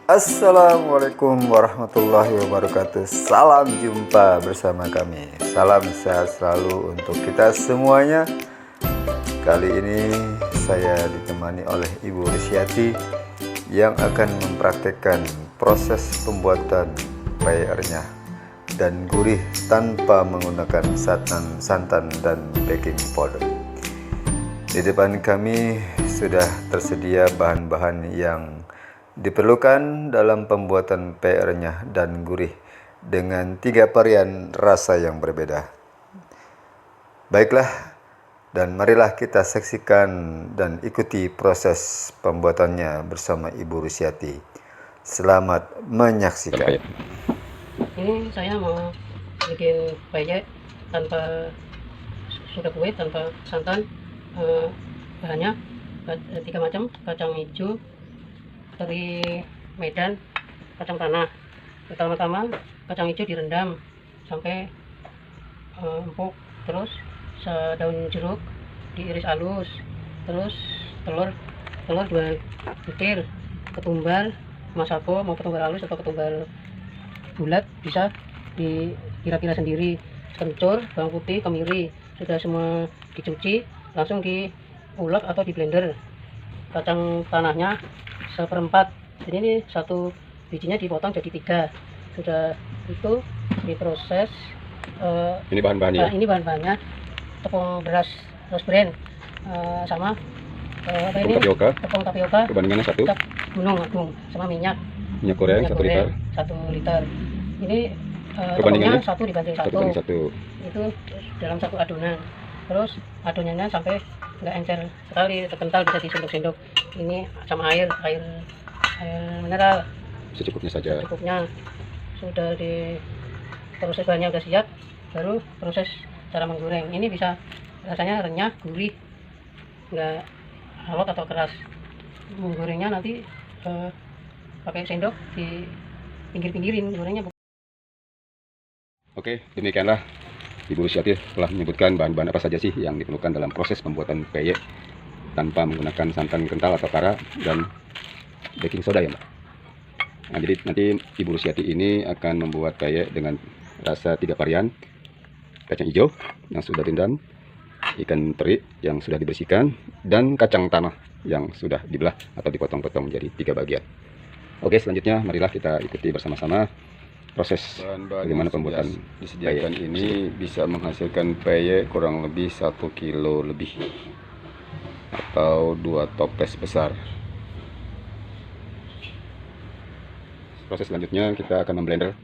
Assalamualaikum warahmatullahi wabarakatuh. Salam jumpa bersama kami. Salam sehat selalu untuk kita semuanya. Kali ini saya ditemani oleh Ibu Rusiati yang akan mempraktekkan proses pembuatan peye renyah dan gurih tanpa menggunakan santan dan baking powder. Di depan kami sudah tersedia bahan-bahan yang diperlukan dalam pembuatan peye renyah dan gurih dengan 3 varian rasa yang berbeda. Baiklah, dan marilah kita saksikan dan ikuti proses pembuatannya bersama Ibu Rusiati. Selamat menyaksikan. Ini saya mau bikin peye tanpa sudah kue, tanpa santan. Bahannya 3 macam: kacang hijau dari Medan, kacang tanah. Pertama-tama kacang hijau direndam sampai empuk, terus daun jeruk diiris halus, terus telur 2 butir, ketumbar masako, mau ketumbar halus atau ketumbar bulat bisa dikira-kira sendiri, kencur, bawang putih, kemiri, sudah semua dicuci, langsung diulek atau di blender. Kacang tanahnya 1/4, jadi ini satu bijinya dipotong jadi 3. Sudah itu diproses. Ini bahan-bahannya. Ini bahan-bahannya: tepung beras rose bran, sama tepung tapioka perbandingannya 1 gunung agung, sama minyak goreng 1 liter. 1 liter. Ini perbandingannya 1 dibanding 1. Itu dalam satu adonan. Terus adonannya sampai nggak encer sekali, terkental, bisa disendok-sendok. Ini sama air mineral Secukupnya saja. secukupnya. Sudah di proses bahannya udah siap, baru proses cara menggoreng. Ini bisa rasanya renyah, gurih, nggak alot atau keras. Menggorengnya nanti pakai sendok, di pinggir-pinggirin gorengnya. Oke, demikianlah Ibu Rusiati telah menyebutkan bahan-bahan apa saja sih yang diperlukan dalam proses pembuatan peye tanpa menggunakan santan kental atau kara dan baking soda ya Mbak. Nah, jadi nanti Ibu Rusiati ini akan membuat peye dengan rasa 3 varian: kacang hijau yang sudah direndam, ikan teri yang sudah dibersihkan, dan kacang tanah yang sudah dibelah atau dipotong-potong menjadi 3 bagian. Oke, selanjutnya marilah kita ikuti bersama-sama proses bagaimana pembuatan disediakan peye. Ini bisa menghasilkan peye kurang lebih 1 kilo lebih atau 2 toples besar. Proses selanjutnya kita akan memblender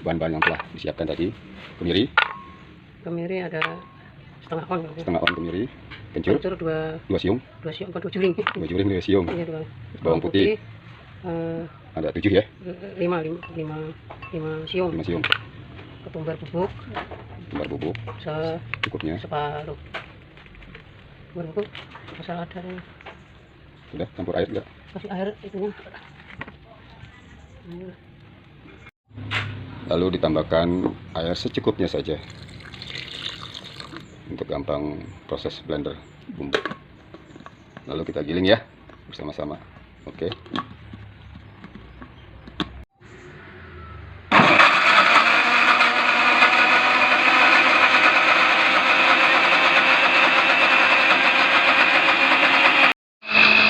bahan-bahan yang telah disiapkan tadi. Kemiri ada setengah on kemiri, kencur 2 siung, 2 siung, 2 juling, 2 juling 2 siung, bawang putih ada 7 ya, 5 siung, 5 siung, ketumbar bubuk cukupnya. separuh. Bubuk asal ada, Sudah campur air enggak? kasih air itunya. Lalu ditambahkan air secukupnya saja untuk gampang proses blender bumbu. Lalu kita giling ya bersama-sama. Oke.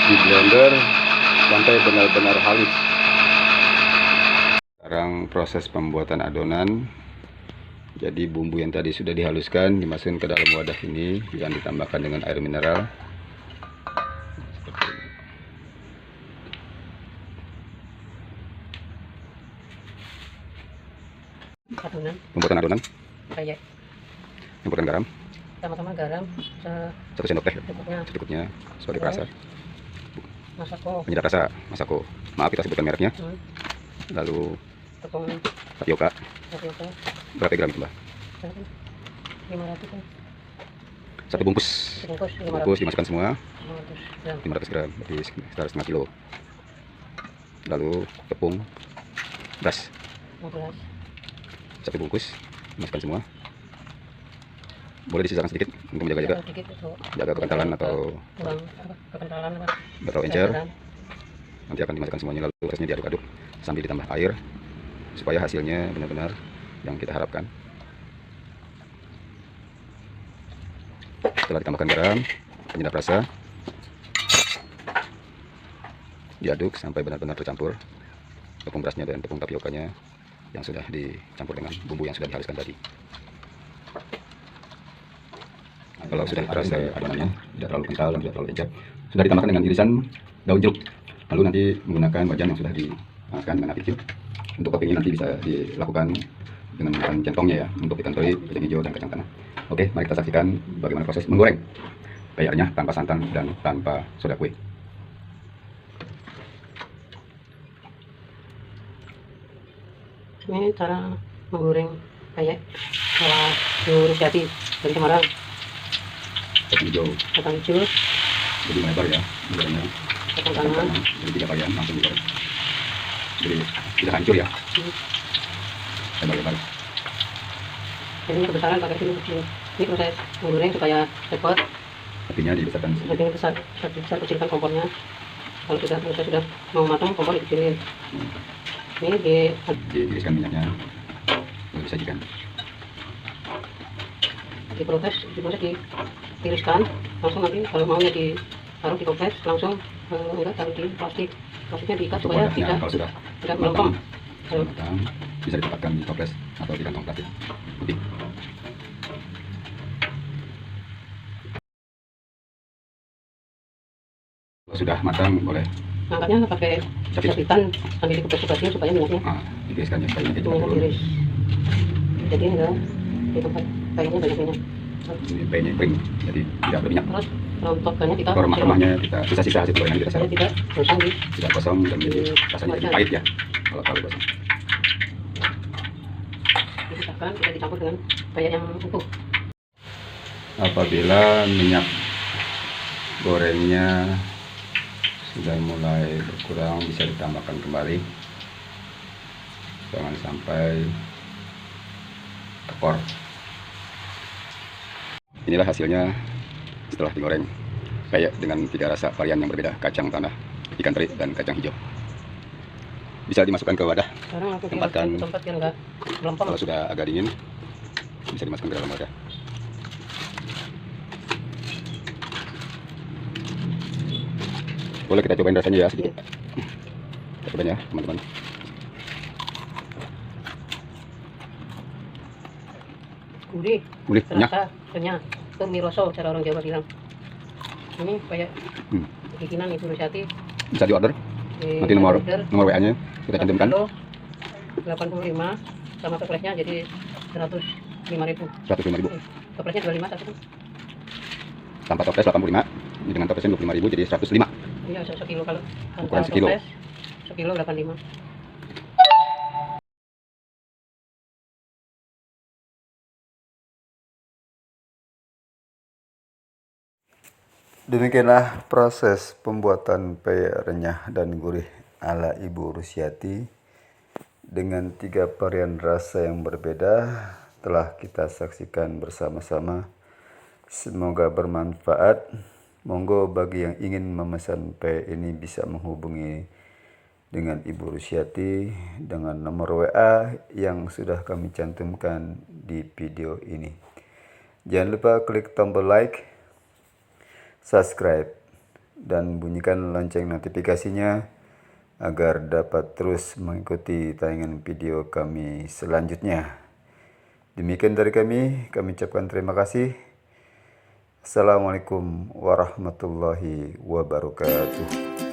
Di blender sampai benar-benar halus. Sekarang proses pembuatan adonan. Jadi bumbu yang tadi sudah dihaluskan dimasukkan ke dalam wadah ini yang ditambahkan dengan air mineral. Seperti ini. Pembuatan adonan. Kayak Campurkan garam. pertama-tama garam 1 sendok teh secukupnya, secukupnya sebagai perasa. masako, Penyedap rasa masako. Maaf kita sebutkan mereknya. Lalu tepung tapioka. Berapa gram itu Mbak? 500 kan? 1 bungkus. Sebungkus Dimasukkan semua. 500 gram. 500 gram, berarti sekitar setengah kilo. Lalu tepung beras 15. 1 bungkus, dimasukkan semua. Boleh disisakan sedikit untuk menjaga-jaga, jaga kekentalan atau kurang kekentalan encer. Nanti akan dimasukkan semuanya lalu prosesnya diaduk-aduk sambil ditambah air supaya hasilnya benar-benar yang kita harapkan. Setelah ditambahkan garam, penyedap rasa, diaduk sampai benar-benar tercampur tepung berasnya dan tepung tapiokanya yang sudah dicampur dengan bumbu yang sudah dihaluskan tadi. Kalau sudah terasa adonannya tidak terlalu kental dan tidak terlalu encer, sudah ditambahkan dengan irisan daun jeruk. Lalu nanti menggunakan wajan yang sudah dipanaskan dengan api kecil. Untuk topping nanti bisa dilakukan dengan menggunakan centongnya ya, untuk ikan teri, kacang hijau, dan kacang tanah. Oke, mari kita saksikan bagaimana proses menggoreng peyek renyah tanpa santan dan tanpa soda kue. Ini cara menggoreng peyek ala Ibu Rusiati dari Semarang. Kacang hijau Kacang hijau, jadi melebar ya, gorengnya. kacang tanah, Jadi 3 varian langsung digoreng. Jadi tidak hancur ya, lebar-lebar. jadi ini kebesaran pakai sini kecil. Ini proses menggoreng supaya cepat. Artinya dibesarkan Nanti besar kecilkan kompornya. Kalau sudah mau matang, kompor dikecilin. Ini diiriskan minyaknya, lalu disajikan. diproses ditiriskan langsung. Nanti kalau maunya ditaruh di toples langsung, enggak taruh di plastiknya diikat Untuk supaya wadahnya, kalau sudah tidak melempem. matang, bisa ditempatkan di toples atau di kantong plastik putih. Kalau sudah matang boleh Angkatnya pakai sapitan sambil dikupas-kupasin supaya minyaknya diiriskan ya, supaya minyaknya cepat turun. iris. Jadi enggak di tempat kayaknya banyak minyak. Ini peyeknya kering, jadi tidak berminyak. Terus rontokannya kita Remah-remahnya kita sisa-sisa hasil gorengan kita supaya serap, tidak gosong di tidak kosong dan jadi rasanya jadi pahit ya kalau terlalu kosong. dipisahkan, kita dicampur dengan peyek yang utuh. Apabila minyak gorengnya sudah mulai berkurang, bisa ditambahkan kembali, jangan sampai tekor. Inilah hasilnya setelah digoreng peyek dengan 3 rasa varian yang berbeda, kacang tanah, ikan teri, dan kacang hijau. Bisa dimasukkan ke wadah. Sekarang langsung Tempatkan. di tempat yang enggak melempem. Kalau sudah agak dingin, bisa dimasukkan ke dalam wadah. Boleh kita cobain rasanya ya sedikit. Kita cobain ya teman-teman. Gurih, Gurih, renyah. terasa, renyah, itu miroso cara orang Jawa bilang. Ini kayak bikinan Ibu Rusiati. Bisa diorder. Nanti nomor WA-nya kita cantumkan. 85 sama toplesnya jadi 105.000. 105.000. Toplesnya 25 satu. Tanpa toples 85. Ini dengan toplesnya 25.000 jadi 105. Iya, sekilo kalau Ukuran sekilo. toples, sekilo 85. Demikianlah proses pembuatan peyek renyah dan gurih ala Ibu Rusiati dengan 3 varian rasa yang berbeda telah kita saksikan bersama-sama. Semoga bermanfaat. Monggo bagi yang ingin memesan peyek ini bisa menghubungi dengan Ibu Rusiati dengan nomor WA yang sudah kami cantumkan di video ini. Jangan lupa klik tombol like, subscribe, dan bunyikan lonceng notifikasinya agar dapat terus mengikuti tayangan video kami selanjutnya. Demikian dari kami ucapkan terima kasih. Assalamualaikum warahmatullahi wabarakatuh.